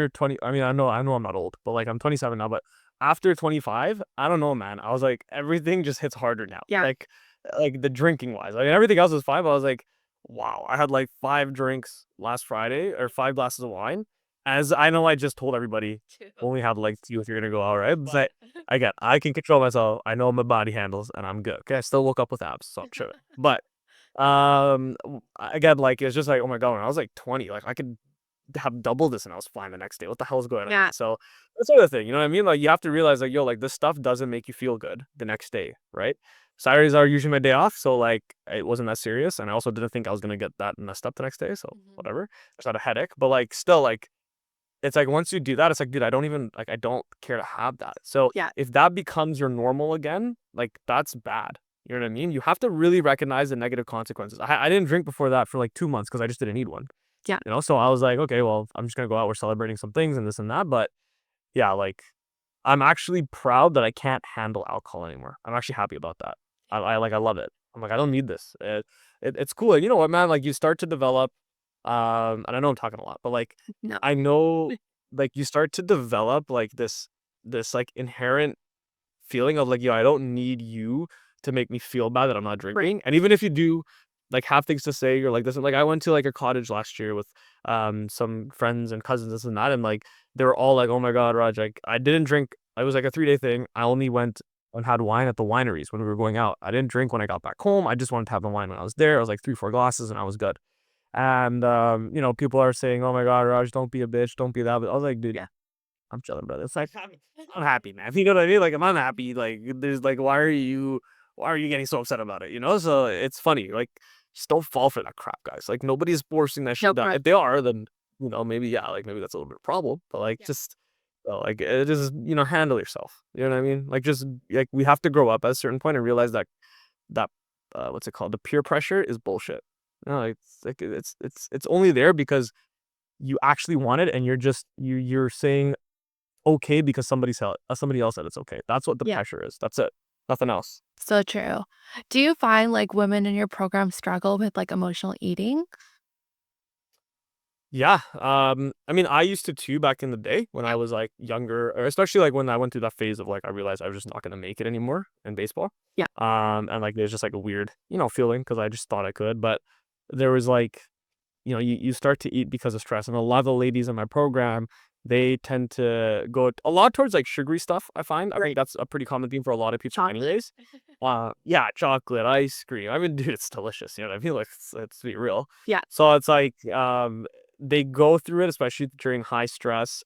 20, I mean, I know I'm not old, but like I'm 27 now, but after 25, I don't know, man. I was like, everything just hits harder now. Yeah. Like the drinking wise. I mean, everything else was fine, but I was like, wow, I had like 5 drinks last Friday or 5 glasses of wine. As I know I just told everybody Too. only have like two if you're gonna go out, right? But But again, I can control myself. I know my body handles and I'm good. Okay. I still woke up with abs, so I'm chilling. But again, like it's just like, oh my god, when I was like 20, like I could have double this and I was fine the next day. What the hell is going on? Yeah. So that's the other thing, you know what I mean? Like you have to realize like, yo, like this stuff doesn't make you feel good the next day, right? Saturdays are usually my day off, so like it wasn't that serious. And I also didn't think I was gonna get that messed up the next day. So Mhm. whatever. It's not a headache. But like still like it's like once you do that, it's like, dude, I don't even like I don't care to have that. So Yeah. if that becomes your normal again, like that's bad. You know what I mean? You have to really recognize the negative consequences. I didn't drink before that for like 2 months because I just didn't need one. Yeah. You know, so I was like, okay, well, I'm just gonna go out. We're celebrating some things and this and that. But yeah, like I'm actually proud that I can't handle alcohol anymore. I'm actually happy about that. I like I love it. I'm like, I don't need this. It's cool. And you know what, man? Like you start to develop, and I know I'm talking a lot, but like No. I know like you start to develop like this like inherent feeling of like, yo, I don't need you to make me feel bad that I'm not Right. drinking. And even if you do like have things to say or like this, like I went to like a cottage last year with some friends and cousins, this and that, and like they were all like, oh my god, Raj, like I didn't drink. It was like a 3 day thing. I only went and had wine at the wineries when we were going out. I didn't drink when I got back home. I just wanted to have the wine when I was there. I was like 3, 4 glasses and I was good. And you know, people are saying, "Oh my God, Raj, don't be a bitch, don't be that." But I was like, dude, Yeah. I'm chilling, brother. It's like I'm happy, man. You know what I mean? Like if I'm happy, like there's like why are you getting so upset about it? You know? So it's funny. Like just don't fall for that crap, guys. Like nobody's forcing that No, shit down. correct. If they are, then you know, maybe yeah, like maybe that's a little bit of a problem. But like Yeah. just like it is, you know, handle yourself. You know what I mean? Like just like we have to grow up at a certain point and realize that that what's it called? The peer pressure is bullshit. No, it's like it's only there because you actually want it and you're saying okay because somebody else said it's okay. That's what the Yeah. pressure is. That's it. Nothing else. So true. Do you find like women in your program struggle with like emotional eating? Yeah. I mean, I used to too back in the day when I Yeah. was like younger, or especially like when I went through that phase of like I realized I was just not gonna make it anymore in baseball. Yeah. And like there's just like a weird, you know, feeling because I just thought I could, but there was like you know, you start to eat because of stress. And a lot of the ladies in my program, they tend to go a lot towards like sugary stuff, I find. I think Right. that's a pretty common theme for a lot of people Chocolate. anyways. Yeah, chocolate, ice cream. I mean, dude, it's delicious. You know what I mean? Like, let's be real. Yeah. So it's like, they go through it, especially during high stress,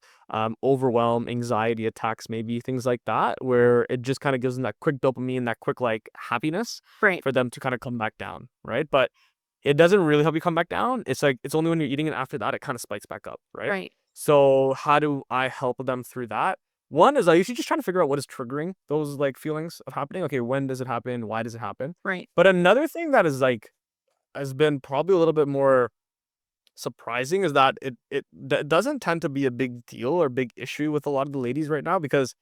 overwhelm, anxiety attacks, maybe things like that, where it just kind of gives them that quick dopamine, that quick like happiness Right. for them to kind of come back down, right? But it doesn't really help you come back down. It's like it's only when you're eating it after that it kind of spikes back up, right? Right. So how do I help them through that? One is I usually just trying to figure out what is triggering those like feelings of happening. Okay, when does it happen? Why does it happen? Right. But another thing that is like has been probably a little bit more surprising is that that doesn't tend to be a big deal or big issue with a lot of the ladies right now because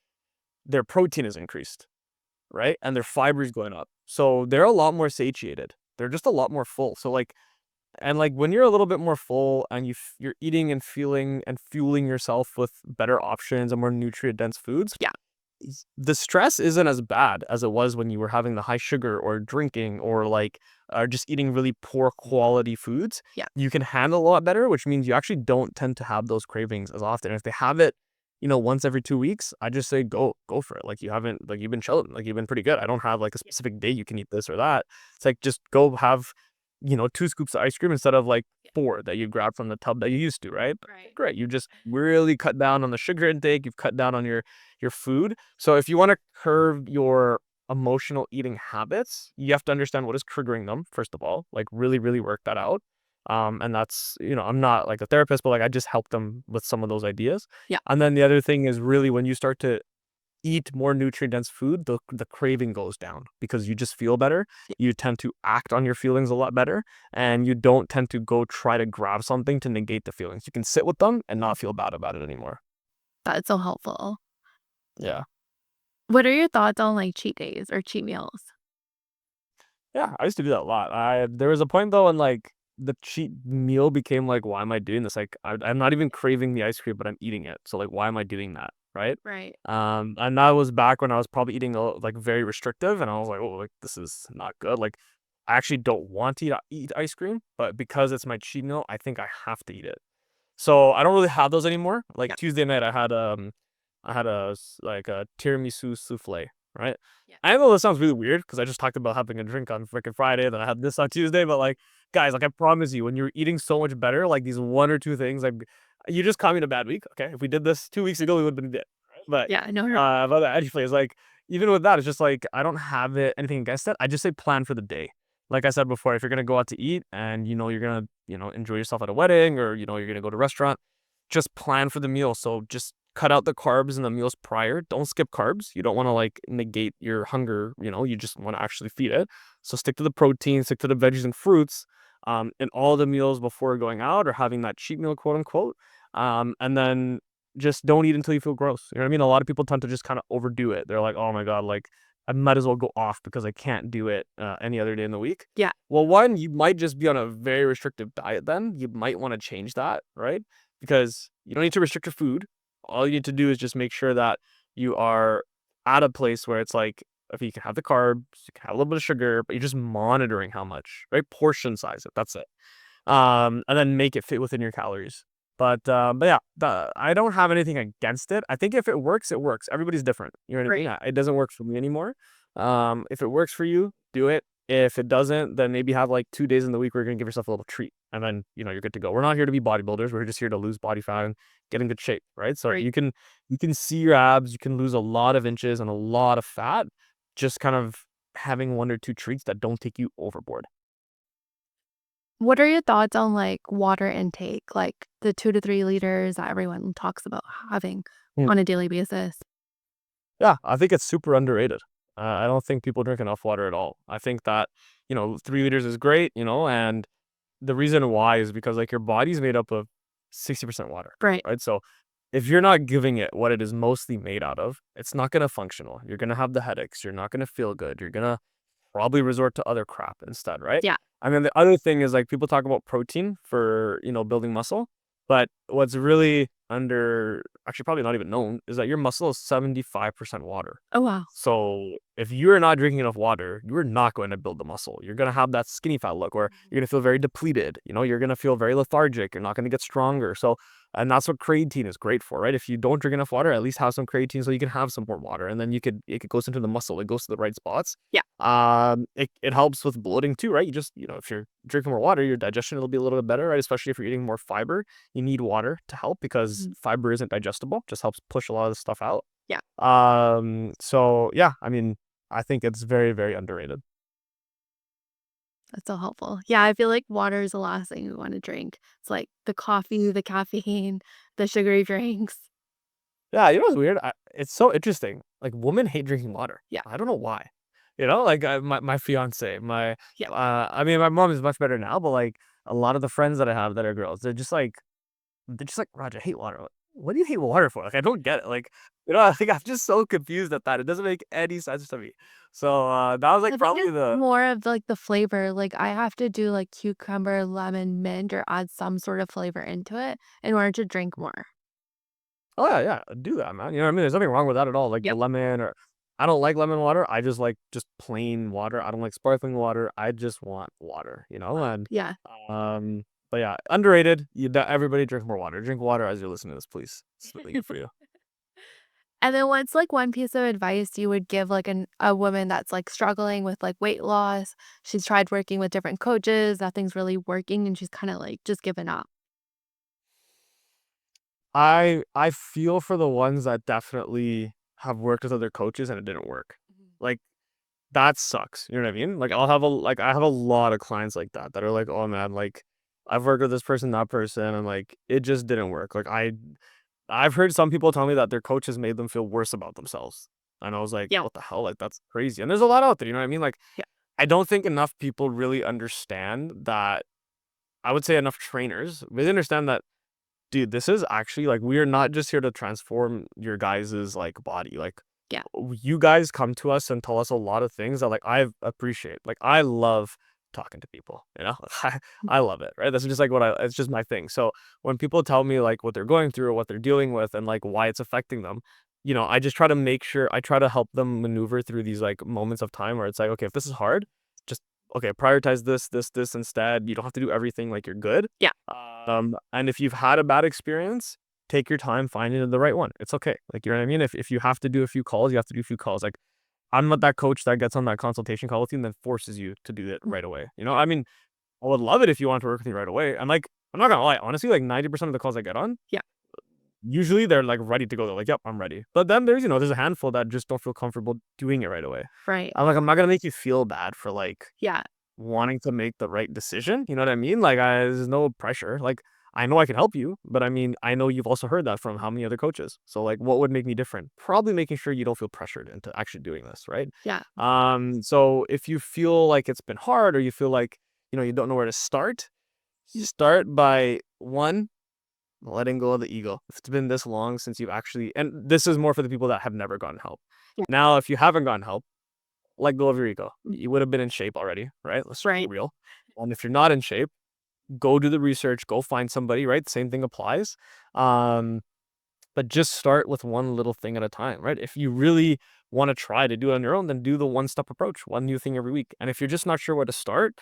their protein is increased, right? And their fiber is going up. So they're a lot more satiated. They're just a lot more full. So like and like when you're a little bit more full and you're eating and feeling and fueling yourself with better options and more nutrient dense foods, Yeah. the stress isn't as bad as it was when you were having the high sugar or drinking or like just eating really poor quality foods. Yeah. You can handle a lot better, which means you actually don't tend to have those cravings as often. If they have it, you know, once every 2 weeks, I just say go for it. Like you haven't like you've been chilling, like you've been pretty good. I don't have like a Yeah. specific day you can eat this or that. It's like just go have, you know, 2 scoops of ice cream instead of like Yeah. four that you grab from the tub that you used to, right? Right. Great. You just really cut down on the sugar intake. You've cut down on your food. So if you want to curb your emotional eating habits, you have to understand what is triggering them, first of all, like really, really work that out. And that's, you know, I'm not like a therapist, but like I just help them with some of those ideas. Yeah. And then the other thing is really when you start to eat more nutrient dense food, the craving goes down because you just feel better. You tend to act on your feelings a lot better, and you don't tend to go try to grab something to negate the feelings. You can sit with them and not feel bad about it anymore. That's so helpful. Yeah. What are your thoughts on, like, cheat days or cheat meals? Yeah, I used to do that a lot. There was a point though when like the cheat meal became like, why am I doing this? Like I'm not even craving the ice cream, but I'm eating it. So like, why am I doing that? Right. Right. And that was back when I was probably eating like very restrictive, and I was like, oh, like this is not good. Like I actually don't want to eat ice cream, but because it's my cheat meal, I think I have to eat it. So I don't really have those anymore. Like Yeah. Tuesday night, I had like a tiramisu souffle, right? Yeah. I know this sounds really weird because I just talked about having a drink on freaking Friday, then I had this on Tuesday. But like, guys, like I promise you, when you're eating so much better, like these one or two things, like you just caught me in a bad week. Okay, if we did this 2 weeks ago, we would have been dead. Right? Yeah, no, you're But anyways, like even with that, it's just like I don't have anything against it. I just say plan for the day. Like I said before, if you're gonna go out to eat and you know you're gonna enjoy yourself at a wedding, or you're gonna go to a restaurant, just plan for the meal. So just cut out the carbs in the meals prior. Don't skip carbs. You don't want to like negate your hunger. You just want to actually feed it. So stick to the protein, stick to the veggies and fruits, in all the meals before going out or having that cheat meal, quote unquote. And then just don't eat until you feel gross. You know what I mean? A lot of people tend to just kind of overdo it. They're like, oh my God, like I might as well go off because I can't do it any other day in the week. yeah, Well, one, you might just be on a very restrictive diet then. You might want to change that, right? Because you don't need to restrict your food. All you need to do is just make sure that you are at a place where it's like, if you can have the carbs, you can have a little bit of sugar, but you're just monitoring how much, right? Portion size it. That's it. And then make it fit within your calories. But yeah, I don't have anything against it. I think if it works, it works. Everybody's different. You know what I mean? right. It doesn't work for me anymore. If it works for you, do it. If it doesn't, then maybe have like 2 days in the week where you're gonna give yourself a little treat, and then you're good to go. We're not here to be bodybuilders. We're just here to lose body fat and get in good shape, right? So Right. you can see your abs. You can lose a lot of inches and a lot of fat, just kind of having one or two treats that don't take you overboard. What are your thoughts on, like, water intake, like, the 2 to 3 liters that everyone talks about having on a daily basis? Yeah, I think it's super underrated. I don't think people drink enough water at all. I think that, 3 liters is great, and the reason why is because like your body's made up of 60% water, Right. right? So if you're not giving it what it is mostly made out of, it's not gonna functional. You're gonna have the headaches. You're not gonna feel good. You're gonna probably resort to other crap instead, right? Yeah. I mean, the other thing is like people talk about protein for, building muscle, but what's really actually probably not even known is that your muscle is 75% water. Oh, wow. So if you're not drinking enough water, you're not going to build the muscle. You're going to have that skinny fat look, or Mhm. you're going to feel very depleted. You're going to feel very lethargic. You're not going to get stronger. So, and that's what creatine is great for, right? If you don't drink enough water, at least have some creatine so you can have some more water, and then it goes into the muscle. It goes to the right spots. Yeah. It helps with bloating too, right? You just if you're drinking more water, your digestion will be a little bit better, right? Especially if you're eating more fiber, you need water to help because Mhm. fiber isn't digestible. Just helps push a lot of the stuff out. Yeah. So yeah, I mean, I think it's very, very underrated. That's so helpful. Yeah, I feel like water is the last thing we wanna drink. It's like the coffee, the caffeine, the sugary drinks. Yeah, what's weird? It's so interesting. Like women hate drinking water. Yeah. I don't know why. Like my fiance, Yeah. I mean, my mom is much better now, but like a lot of the friends that I have that are girls, they're just like, Raj, I hate water. Like, what do you hate water for? Like, I don't get it. Like, I think I'm just so confused at that. It doesn't make any sense to me. So that was like I think probably it's the more of, like, the flavor, like, I have to do, like, cucumber, lemon, mint, or add some sort of flavor into it in order to drink more. Oh, yeah, yeah, do that, man. You know what I mean? There's nothing wrong with that at all, like, the Yep. lemon or I don't like lemon water, I just like just plain water, I don't like sparkling water, I just want water, and, Yeah. um but yeah, underrated, everybody drink more water, drink water as you're listening to this, please. It's really good for you. And then what's, like, one piece of advice you would give, like, a woman that's, like, struggling with, like, weight loss? She's tried working with different coaches, nothing's really working, and she's kinda, like, just given up. I feel for the ones that definitely have worked with other coaches and it didn't work. Mhm. Like, that sucks, you know what I mean? Like, Yeah. I have a lot of clients like that are like, "Oh, man, like, I've worked with this person, that person, and, like, it just didn't work." Like, I've heard some people tell me that their coaches made them feel worse about themselves, and I was like, Yeah. "What the hell? Like, that's crazy." And there's a lot out there, you know what I mean? Like, Yeah. I don't think enough people really understand that. I would say enough trainers really understand that dude, this is actually like we are not just here to transform your guys's like body. Like Yeah. you guys come to us and tell us a lot of things that like I appreciate. Like I love talking to people, you know? I love it, right? That's just like what I it's just my thing. So when people tell me like what they're going through or what they're dealing with and like why it's affecting them, I just try to make sure I try to help them maneuver through these like moments of time where it's like, okay, if this is hard, just okay, prioritize this instead. You don't have to do everything like you're good. Yeah. And if you've had a bad experience, take your time finding the right one. It's okay. Like, you know what I mean? If you have to do a few calls, you have to do a few calls. Like, I'm not that coach that gets on that consultation call with you and then forces you to do it Mm. right away. I mean, I would love it if you want to work with me right away. And like, I'm not gonna lie, honestly, like 90% of the calls I get on, Yeah. usually they're like ready to go. They're like, yep, I'm ready. But then there's a handful that just don't feel comfortable doing it right away. Right. I'm not gonna make you feel bad for like Yeah. wanting to make the right decision, you know what I mean? Like, there's no pressure. Like, I know I can help you, but I mean, I know you've also heard that from how many other coaches. So, like, what would make me different? Probably making sure you don't feel pressured into actually doing this, right? Yeah. So if you feel like it's been hard or you feel like, you don't know where to start, you start by one, letting go of the ego. If it's been this long since you've actually, and this is more for the people that have never gotten help. Yeah. Now, if you haven't gotten help, let go of your ego. You would have been in shape already, right? Let's be Right. real. And if you're not in shape, go do the research, go find somebody, right? Same thing applies. Um, but just start with one little thing at a time, right? If you really want to try to do it on your own, then do the one step approach, one new thing every week. And if you're just not sure where to start,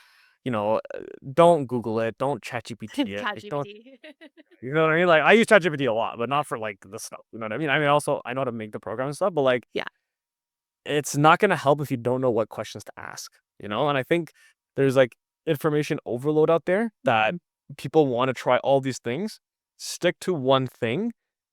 you know, uh, don't Google it, don't ChatGPT it, like, don't, ChatGPT. you know what I mean? Like I use ChatGPT a lot, but not for like the stuff. You know what I mean? I mean, also I know how to make the program and stuff, but like Yeah. it's not gonna help if you don't know what questions to ask, you know? And I think there's, like, information overload out there that Mhm. people wanna try all these things. Stick to one thing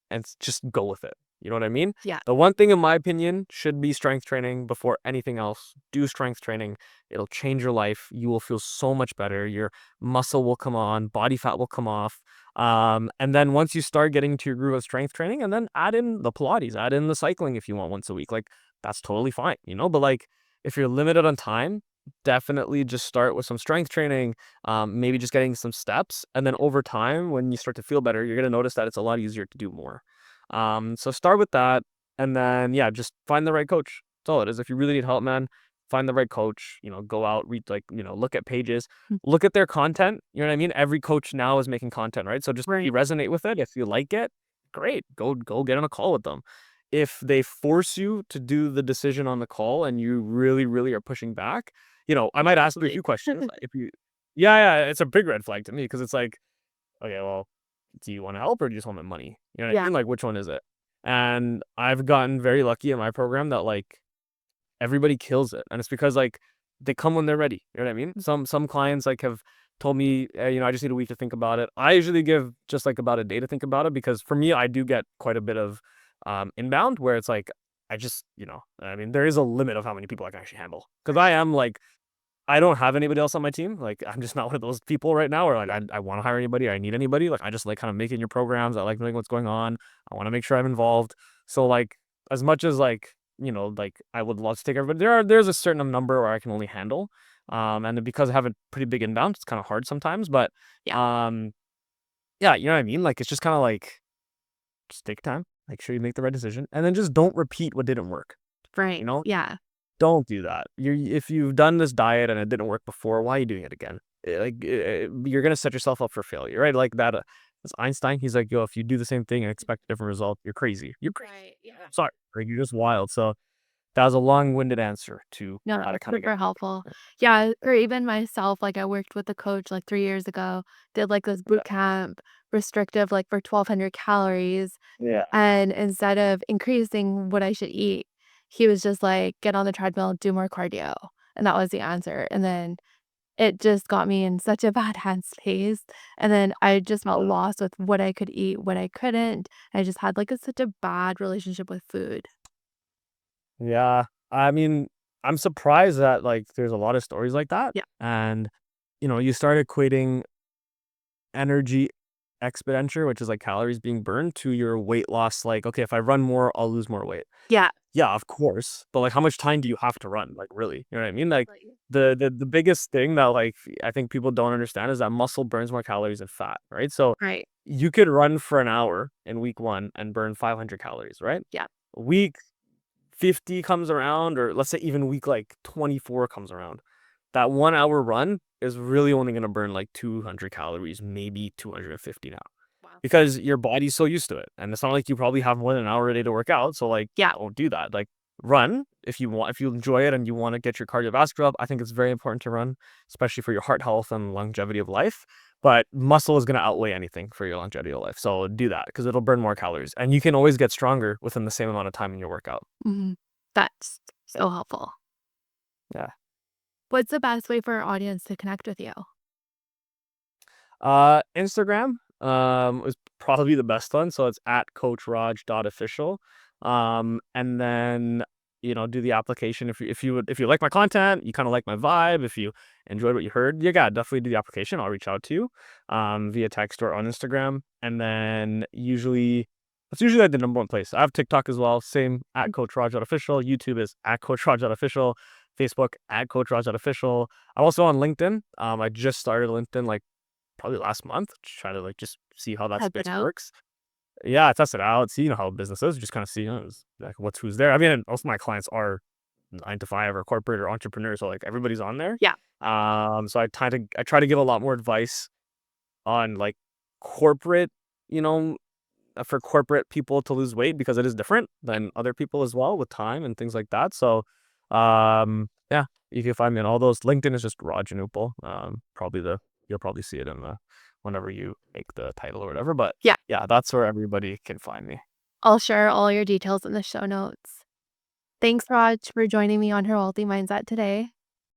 and just go with it. You know what I mean? Yeah. The one thing, in my opinion, should be strength training before anything else. Do strength training. It'll change your life. You will feel so much better. Your muscle will come on, body fat will come off. And then once you start getting to your groove of strength training, and then add in the Pilates, add in the cycling if you want once a week. Like that's totally fine. But like if you're limited on time, definitely just start with some strength training, maybe just getting some steps. And then over time, when you start to feel better, you're going to notice that it's a lot easier to do more. So start with that. And then, yeah, just find the right coach. That's all it is. If you really need help, man, find the right coach, go out, read, like, look at pages, Mm. look at their content. You know what I mean? Every coach now is making content, right? So just if you Right. resonate with it, if you like it, great. Go get on a call with them. If they force you to do the decision on the call and you really, really are pushing back, I might ask you a Absolutely. few questions. If you, yeah, it's a big red flag to me because it's like, okay, well, do you want to help or do you just want my money? You know what I Yeah. mean? Like, which one is it? And I've gotten very lucky in my program that like everybody kills it, and it's because like they come when they're ready. You know what I mean? Some clients like have told me, I just need a week to think about it. I usually give just like about a day to think about it because for me, I do get quite a bit of inbound where it's like I just, I mean, there is a limit of how many people I can actually handle because I am like I don't have anybody else on my team. Like, I'm just not one of those people right now where like Yeah. I want to hire anybody. I need anybody. Like, I just like kind of making your programs. I like knowing what's going on. I want to make sure I'm involved. So like, as much as like like I would love to take everybody, there's a certain number where I can only handle. And because I have a pretty big inbound, it's kind of hard sometimes. But Yeah. um, yeah, you know what I mean. Like, it's just kind of like just take time, make sure you make the right decision, and then just don't repeat what didn't work. You Right. know, Yeah. don't do that. If you've done this diet and it didn't work before, why are you doing it again? You're gonna set yourself up for failure, right? Like that. That's Einstein. He's like, yo, if you do the same thing and expect a different result, you're crazy. You're crazy. Right. Yeah. Sorry, like you're just wild. So that was a long-winded answer to No, how to that's kind of get. super helpful. Yeah, or even myself, like, I worked with a coach, like, 3 years ago, did, like, this boot camp, restrictive, like, for 1,200 calories, Yeah. and instead of increasing what I should eat, he was just like, "Get on the treadmill, do more cardio," and that was the answer, and then it just got me in such a bad headspace, and then I just felt lost with what I could eat, what I couldn't. I just had, like, such a bad relationship with food. Yeah. I mean, I'm surprised that like there's a lot of stories like that, Yeah. and you start equating energy. expenditure, which is like calories being burned, to your weight loss. Like, okay, if I run more, I'll lose more weight. Yeah. Yeah, of course. But like, how much time do you have to run? Like, really? You know what I mean? Like, Like, the biggest thing that like I think people don't understand is that muscle burns more calories than fat, right? So right. you could run for an hour in week one and burn 500 calories, right? Yeah. Week 50 comes around, or let's say even week like 24 comes around. That 1 hour run is really only going to burn like 200 calories, maybe 250 now, Wow. because your body's so used to it. And it's not like you probably have more than an hour a day to work out. So like, Yeah. don't do that. Like, run if you want, if you enjoy it and you want to get your cardiovascular up. I think it's very important to run, especially for your heart health and longevity of life. But muscle is going to outweigh anything for your longevity of life. So do that because it'll burn more calories, and you can always get stronger within the same amount of time in your workout. Mhm. That's so helpful. Yeah. What's the best way for our audience to connect with you? Instagram is probably the best one. So it's at coachraj.official. And then do the application if you like my content, you kind of like my vibe, if you enjoyed what you heard, yeah, definitely do the application. I'll reach out to you via text or on Instagram. And then that's usually like the number one place. I have TikTok as well, same at coachraj.official. YouTube is at coachraj.official. Facebook at coachraj.official. I'm also on LinkedIn. I just started LinkedIn like probably last month to try to like just see how that Test it space out? works. Yeah, test it out, see how business is, just kind of see like what's who's there. I mean, most of my clients are 9 to 5 or corporate or entrepreneurs, so like everybody's on there. Yeah. So I try to give a lot more advice on like corporate, you know, for corporate people to lose weight, because it is different than other people as well with time and things like that. So, yeah, you can find me on all those. LinkedIn is just Rajan Uppal. You'll probably see it in the whenever you make the title or whatever. But Yeah. yeah, that's where everybody can find me. I'll share all your details in the show notes. Thanks, Raj, for joining me on Her Wealthy Mindset today.